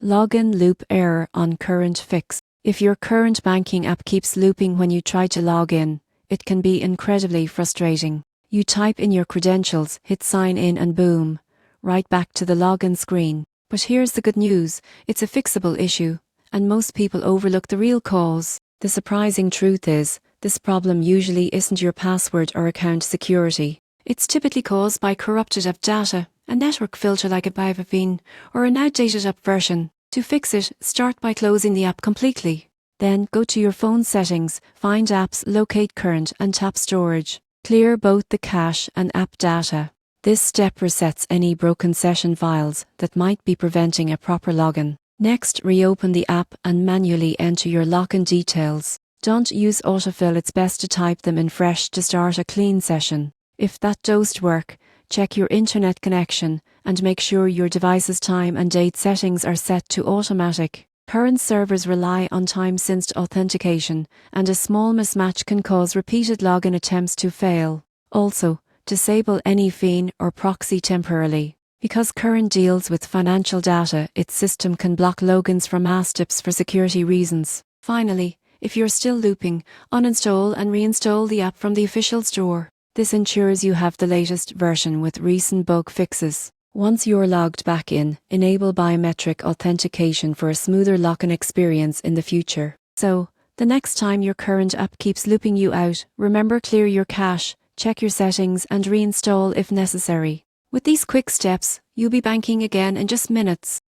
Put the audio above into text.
Login loop error on current fix. If your current banking app keeps looping when you try to log in, it can be incredibly frustrating. You type in your credentials, hit sign in and boom, right back to the login screen. But here's the good news, it's a fixable issue, and most people overlook the real cause. The surprising truth is, this problem usually isn't your password or account security. It's typically caused by corrupted app data, a network filter like a Bivapine, or an outdated app version. To fix it, start by closing the app completely. Then go to your phone settings, find apps, locate current and tap storage. Clear both the cache and app data. This step resets any broken session files that might be preventing a proper login. Next, reopen the app and manually enter your login details. Don't use autofill, it's best to type them in fresh to start a clean session. If that doesn't work, check your internet connection and make sure your device's time and date settings are set to automatic. Current servers rely on time-sensed authentication, and a small mismatch can cause repeated login attempts to fail. Also, disable any FIN or proxy temporarily. Because Current deals with financial data, its system can block logins from mass tips for security reasons. Finally, if you're still looping, uninstall and reinstall the app from the official store. This ensures you have the latest version with recent bug fixes. Once you're logged back in, enable biometric authentication for a smoother login experience in the future. So, the next time your current app keeps looping you out, remember, clear your cache, check your settings and reinstall if necessary. With these quick steps, you'll be banking again in just minutes.